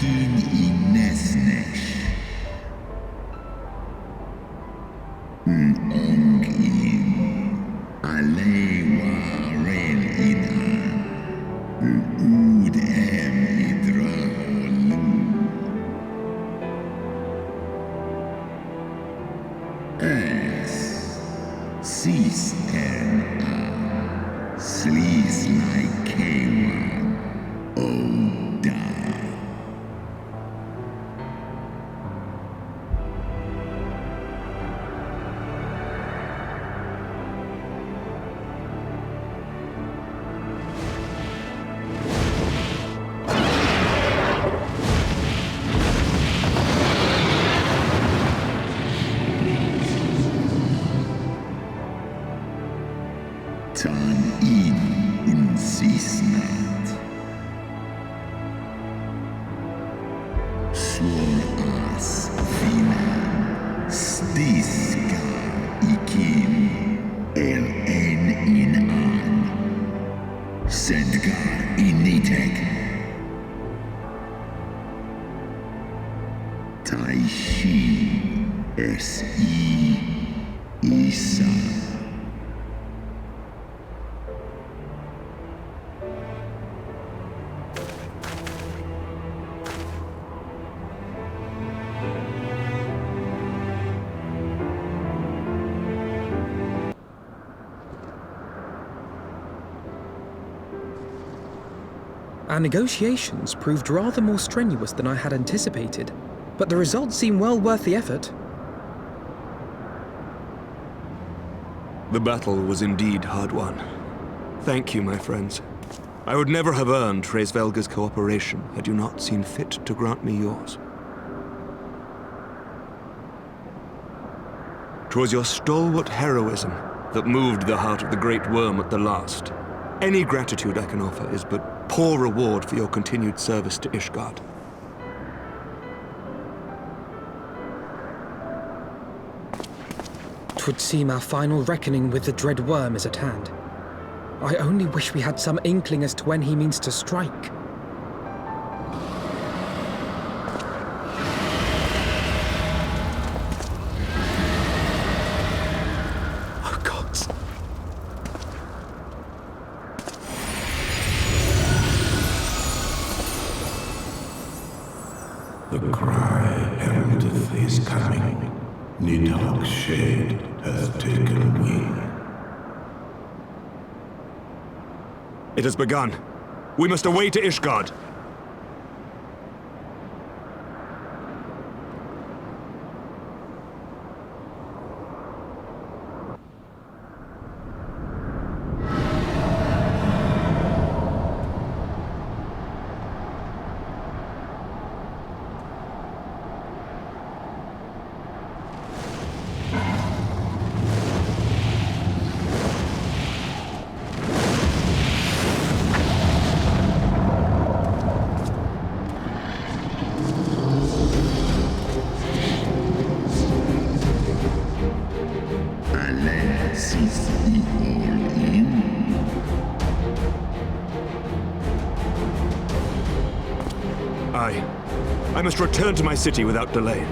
Kin Inesnesh. Ong in Alewa Ren Inan. Ud em Idraholu. Es Sis en A. Slees like Kewan. Oda. Tan in Sisnat. Swor as Finan. Stiska ikin. El en in an. Sedgar initek. Taishi S.I. Isa. Our negotiations proved rather more strenuous than I had anticipated, but the results seem well worth the effort. The battle was indeed hard won. Thank you, my friends. I would never have earned Hraesvelga's cooperation had you not seen fit to grant me yours. 'Twas your stalwart heroism that moved the heart of the Great Worm at the last. Any gratitude I can offer is but poor reward for your continued service to Ishgard. Twould seem our final reckoning with the dread worm is at hand. I only wish we had some inkling as to when he means to strike. Oh, gods. The cry heraldeth his coming. Nidhogg's shade hath taken wing. It has begun. We must away to Ishgard. I must return to my city without delay.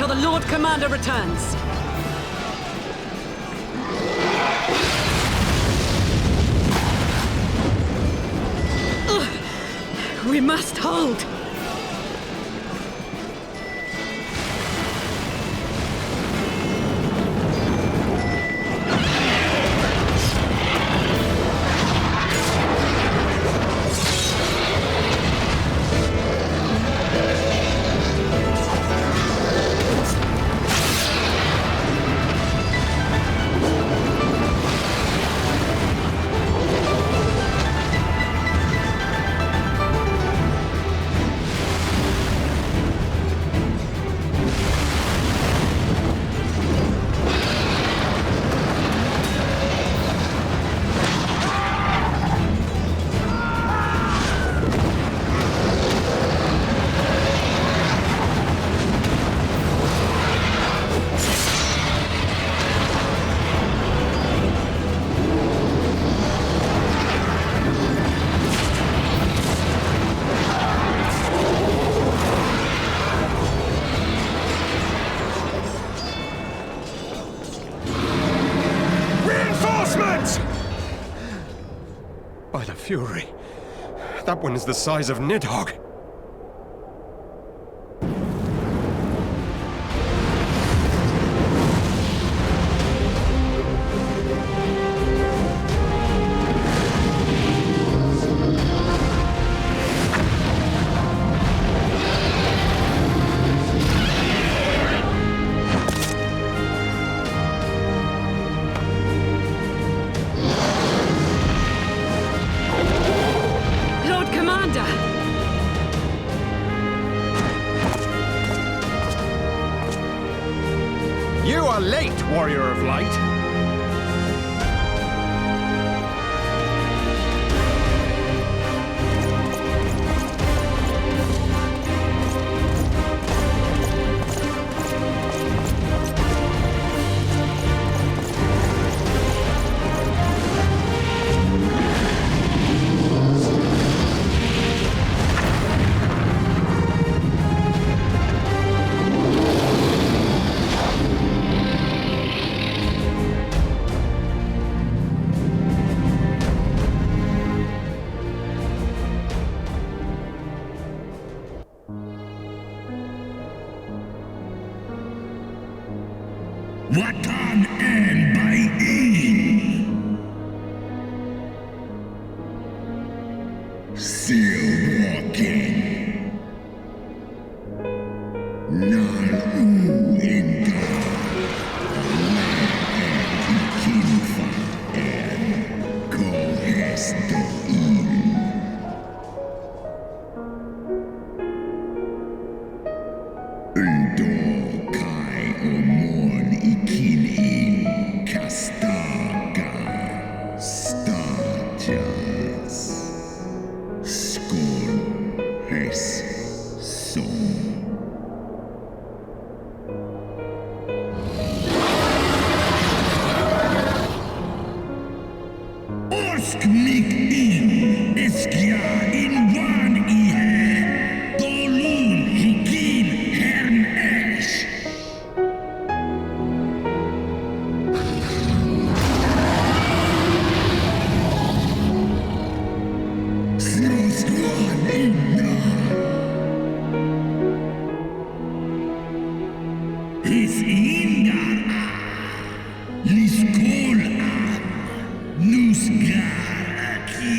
until the Lord Commander returns. We must hold! By the Fury. That one is the size of Nidhogg. You are late, Warrior of Light. Watan and by still walking. Nal Inga. Kinfa and Kohesto Uldo Kai Omon Ikin Kastaga Stajas Skor Hes Som Orsk Mik In Eskia In Wan Ihe Dolun Hikin Hern Esh Snowsquan Inna His Ingar Liskol Nusgar Aki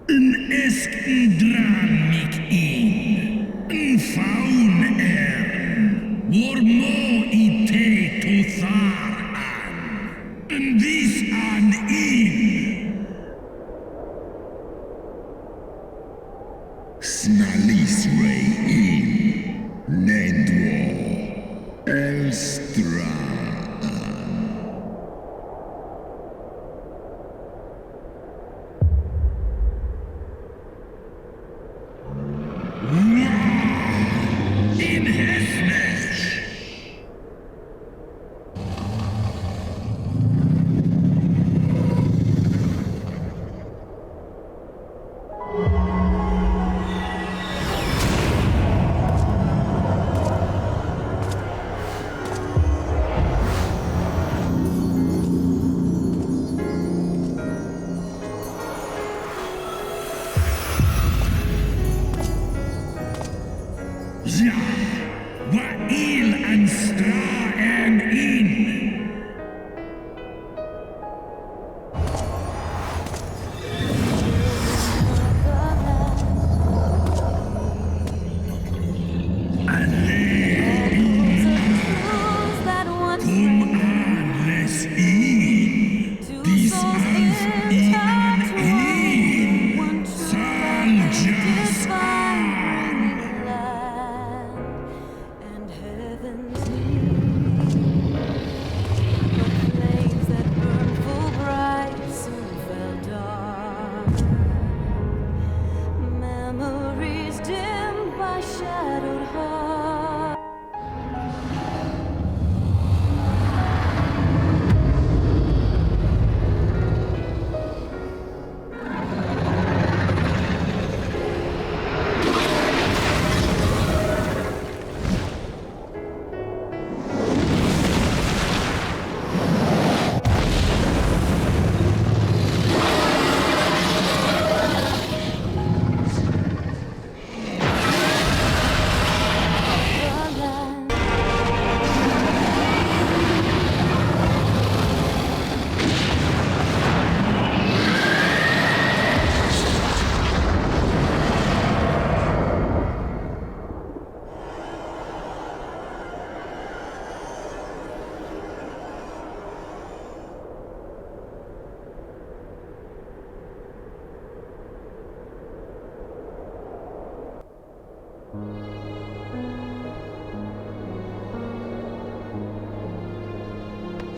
Een esken dran mik in. Een faun Wor mo I te to thar an. Een vis an in. Snalis rei in. Nedwo. Elstra. In Hesnes. Ja, wa il an stra en in. Kom an les in. Dis alf I an in. Sal just and heaven's need. The flames that burned full bright soon fell dark. Memories dimmed by shadowed hearts.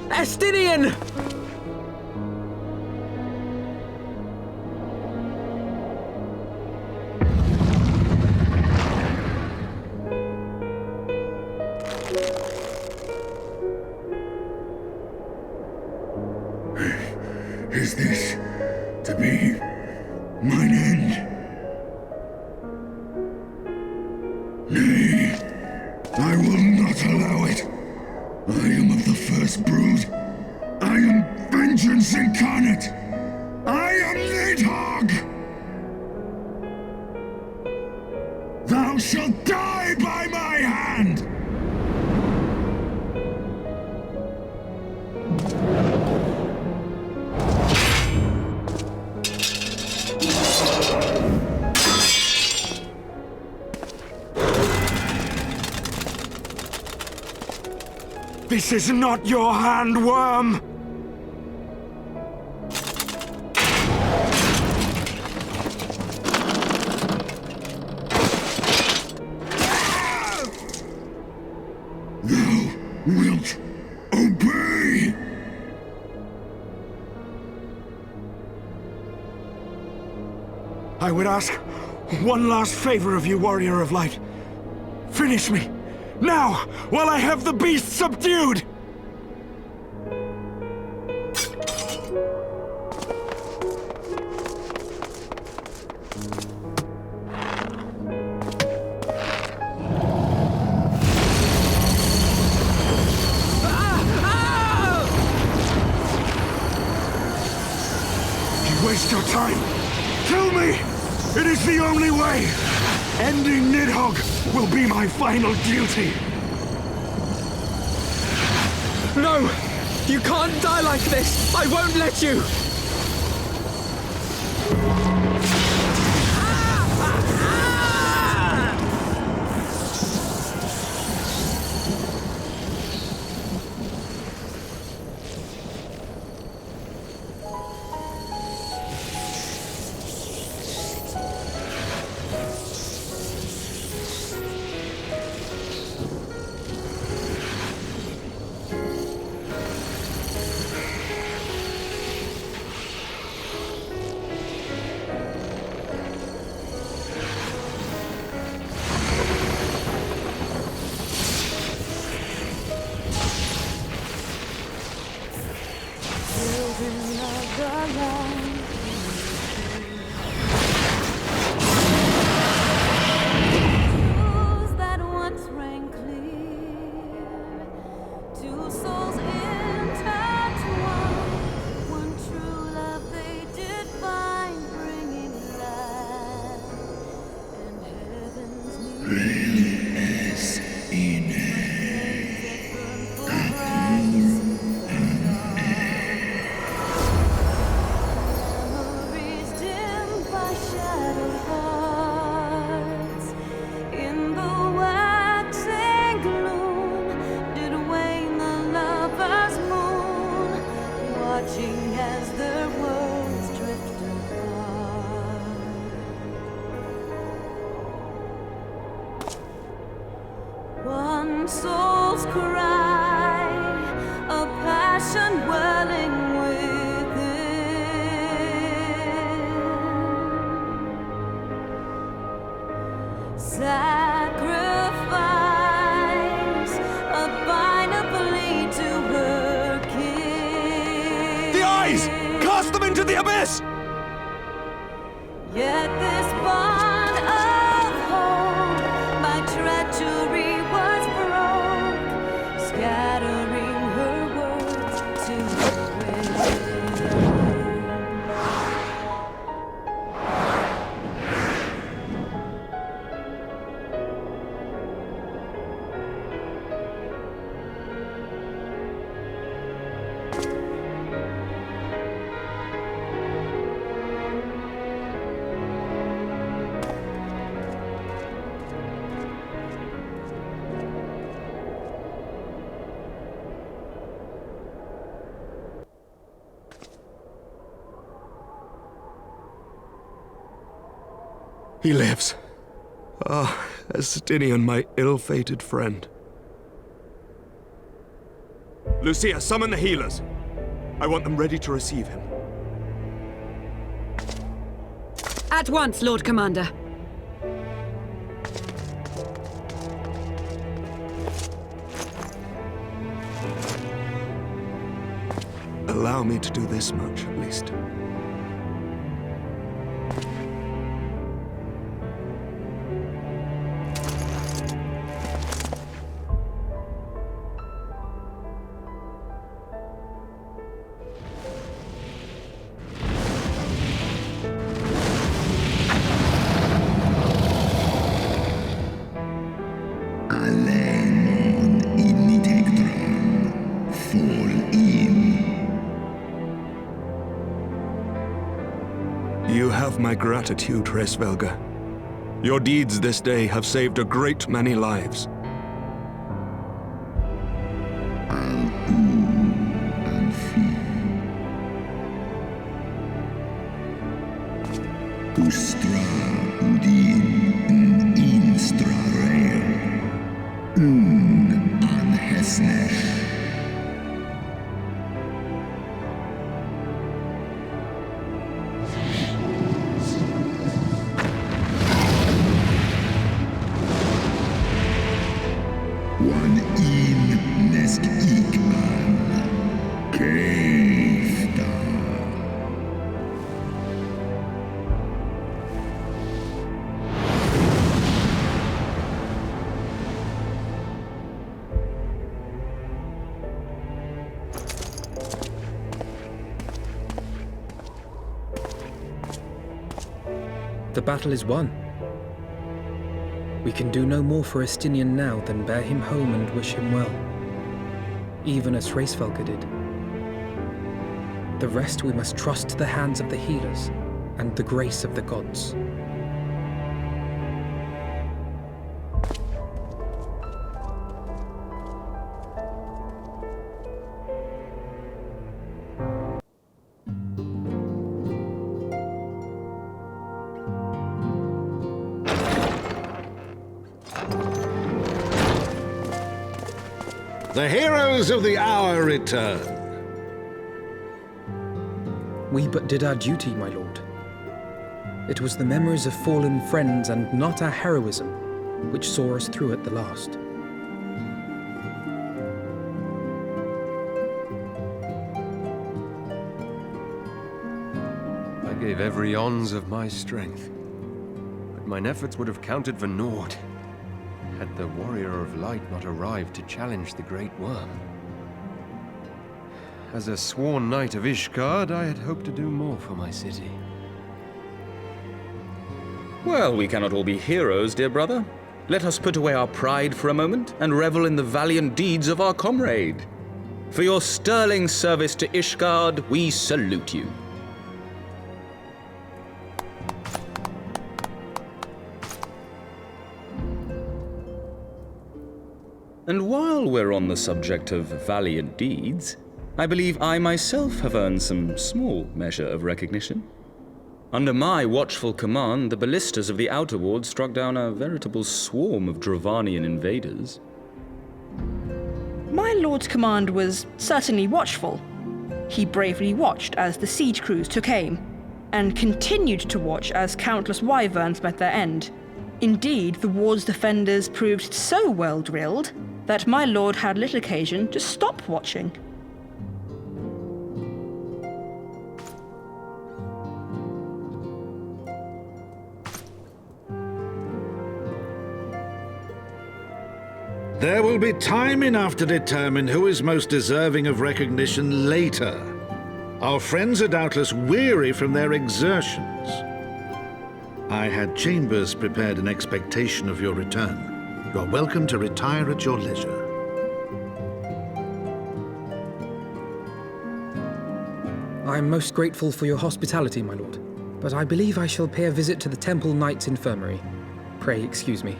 Estinian! Is this to be mine end? Nay, I will not allow it. I am of the first brood. I am vengeance incarnate. I am Nidhogg. Thou shalt die by my hand. This is not your hand, worm! Thou wilt obey. I would ask one last favor of you, Warrior of Light. Finish me! Now, while I have the beast subdued! You waste your time! Kill me! It is the only way! Ending Nidhogg will be my final duty! No! You can't die like this! I won't let you! sacrifice, a binary to her king. The eyes! Cast them into the abyss! Yet this bond of hope by treachery was broke, scattering her words to the wind. He lives. Ah, Estinian, my ill-fated friend. Lucia, summon the healers. I want them ready to receive him. At once, Lord Commander. Allow me to do this much, at least. You have my gratitude, Hraesvelga. Your deeds this day have saved a great many lives. The battle is won. We can do no more for Estinian now than bear him home and wish him well, even as Hraesvelga did. The rest we must trust to the hands of the healers and the grace of the gods. The heroes of the hour return. We but did our duty, my lord. It was the memories of fallen friends and not our heroism which saw us through at the last. I gave every ounce of my strength, but mine efforts would have counted for naught had the Warrior of Light not arrived to challenge the Great Worm. As a sworn knight of Ishgard, I had hoped to do more for my city. Well, we cannot all be heroes, dear brother. Let us put away our pride for a moment and revel in the valiant deeds of our comrade. For your sterling service to Ishgard, we salute you. And while we're on the subject of valiant deeds, I believe I myself have earned some small measure of recognition. Under my watchful command, the ballistas of the Outer Ward struck down a veritable swarm of Dravanian invaders. My lord's command was certainly watchful. He bravely watched as the siege crews took aim, and continued to watch as countless wyverns met their end. Indeed, the ward's defenders proved so well drilled that my lord had little occasion to stop watching. There will be time enough to determine who is most deserving of recognition later. Our friends are doubtless weary from their exertions. I had chambers prepared in expectation of your return. You are welcome to retire at your leisure. I am most grateful for your hospitality, my lord, but I believe I shall pay a visit to the Temple Knight's Infirmary. Pray excuse me.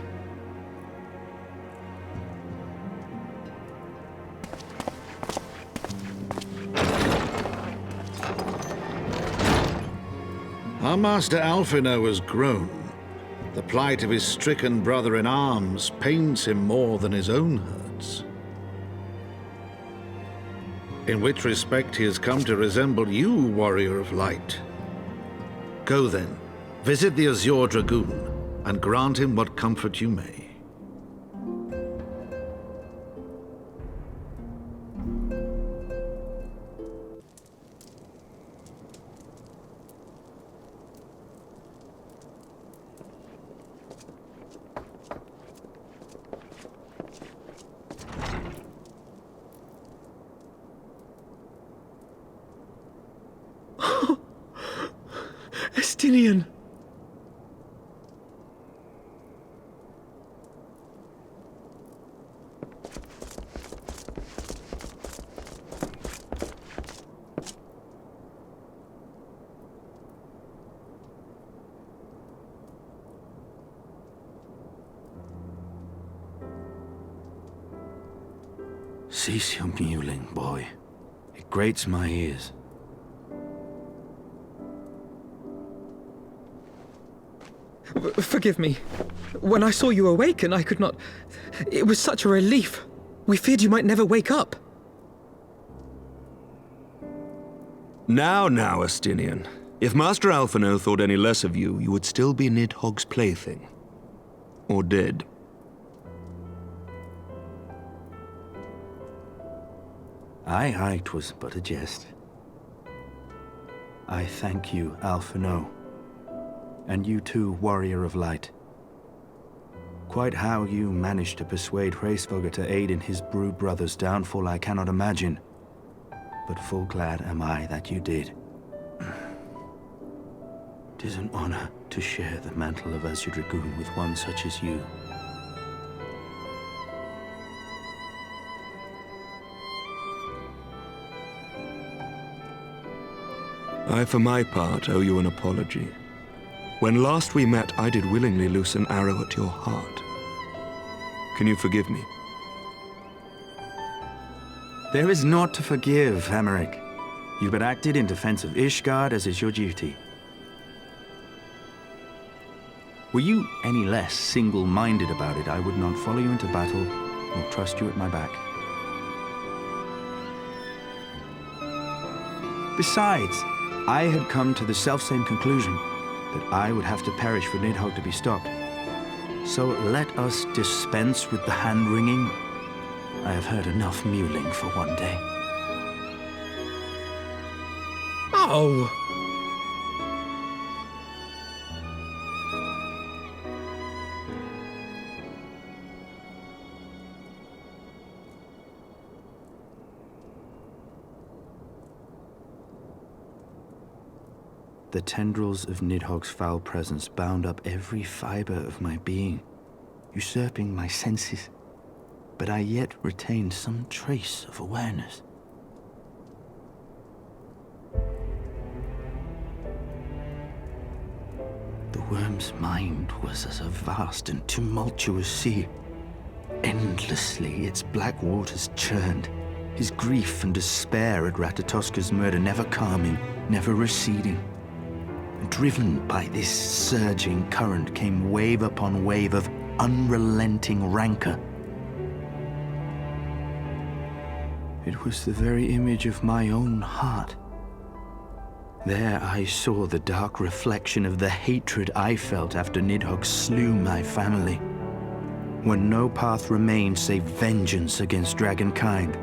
Our master Alphino has grown. The plight of his stricken brother-in-arms pains him more than his own hurts. In which respect he has come to resemble you, warrior of light. Go then, visit the Azure Dragoon, and grant him what comfort you may. Estinian! Cease your mewling, boy. It grates my ears. Forgive me. When I saw you awaken, I could not... It was such a relief. We feared you might never wake up. Now, Estinian. If Master Alphino thought any less of you, you would still be Nidhogg's plaything. Or dead. Aye, 'twas but a jest. I thank you, Alphino. And you too, Warrior of Light. Quite how you managed to persuade Hraesvelgr to aid in his brood brother's downfall I cannot imagine. But full glad am I that you did. 'Tis an honor to share the mantle of Azure Dragoon with one such as you. I, for my part, owe you an apology. When last we met, I did willingly loose an arrow at your heart. Can you forgive me? There is naught to forgive, Hameric. You but acted in defense of Ishgard as is your duty. Were you any less single-minded about it, I would not follow you into battle, nor trust you at my back. Besides, I had come to the selfsame conclusion, that I would have to perish for Nidhogg to be stopped. So let us dispense with the hand-wringing. I have heard enough mewling for one day. Oh! The tendrils of Nidhogg's foul presence bound up every fiber of my being, usurping my senses, but I yet retained some trace of awareness. The worm's mind was as a vast and tumultuous sea. Endlessly its black waters churned, his grief and despair at Ratatoska's murder never calming, never receding. Driven by this surging current came wave upon wave of unrelenting rancor. It was the very image of my own heart. There I saw the dark reflection of the hatred I felt after Nidhogg slew my family, when no path remained save vengeance against dragonkind.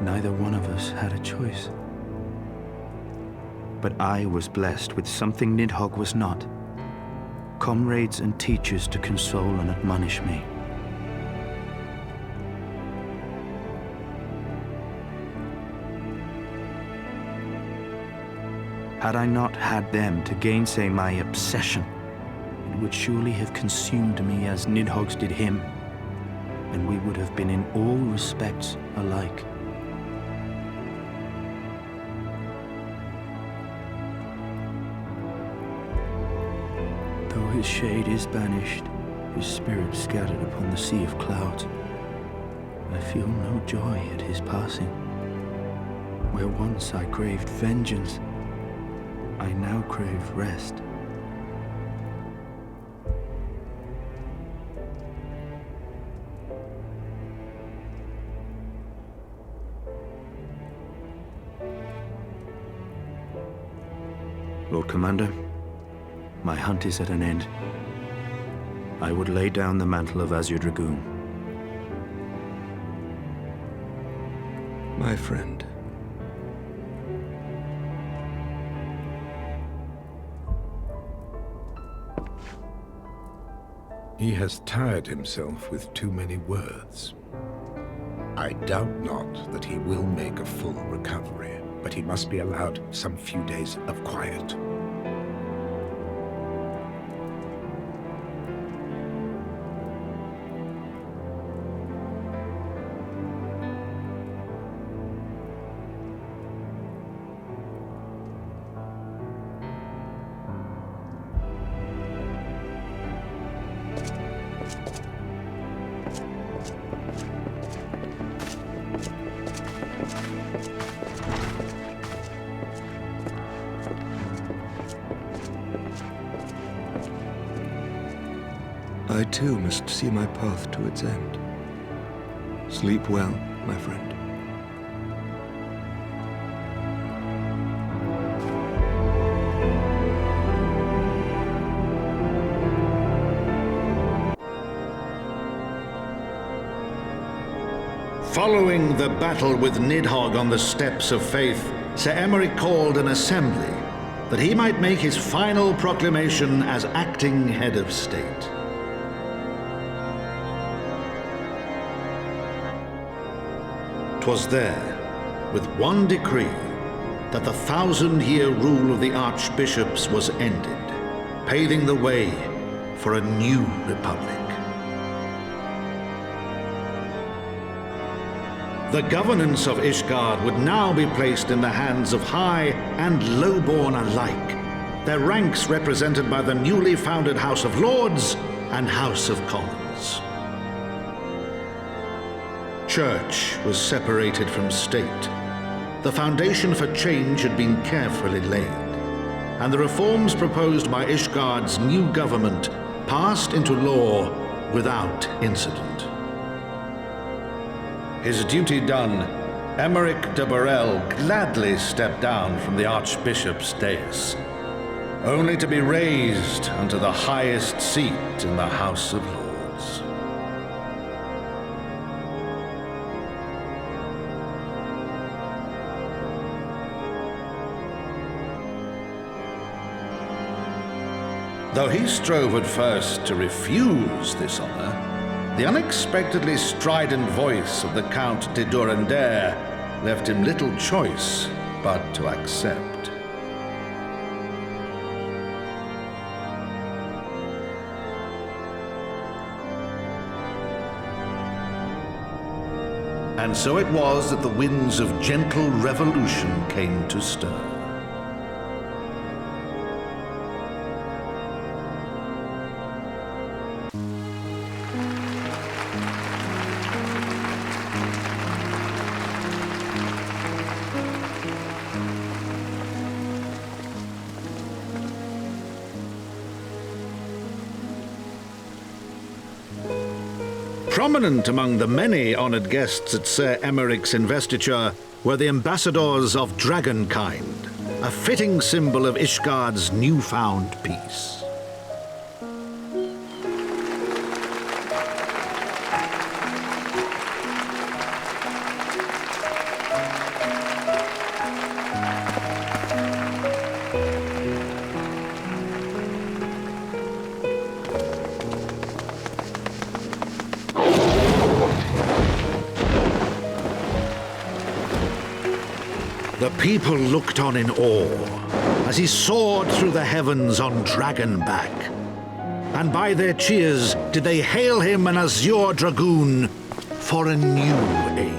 Neither one of us had a choice. But I was blessed with something Nidhogg was not: comrades and teachers to console and admonish me. Had I not had them to gainsay my obsession, it would surely have consumed me as Nidhogg's did him, and we would have been in all respects alike. Though his shade is banished, his spirit scattered upon the sea of clouds, I feel no joy at his passing. Where once I craved vengeance, I now crave rest. Lord Commander, my hunt is at an end. I would lay down the mantle of Azure Dragoon. My friend. He has tired himself with too many words. I doubt not that he will make a full recovery, but he must be allowed some few days of quiet. I too must see my path to its end. Sleep well, my friend. Following the battle with Nidhogg on the Steps of Faith, Sir Emeric called an assembly that he might make his final proclamation as acting head of state. 'Twas there, with one decree, that the 1,000-year rule of the archbishops was ended, paving the way for a new republic. The governance of Ishgard would now be placed in the hands of high and lowborn alike, their ranks represented by the newly founded House of Lords and House of Commons. Church was separated from state. The foundation for change had been carefully laid, and the reforms proposed by Ishgard's new government passed into law without incident. His duty done, Emeric de Burrell gladly stepped down from the Archbishop's dais, only to be raised unto the highest seat in the House of Lords. Though he strove at first to refuse this honor, the unexpectedly strident voice of the Count de Durandare left him little choice but to accept. And so it was that the winds of gentle revolution came to stir. Prominent among the many honoured guests at Sir Emeric's investiture were the ambassadors of Dragonkind, a fitting symbol of Ishgard's newfound peace. The people looked on in awe as he soared through the heavens on Dragonback. And by their cheers did they hail him an azure dragoon for a new age.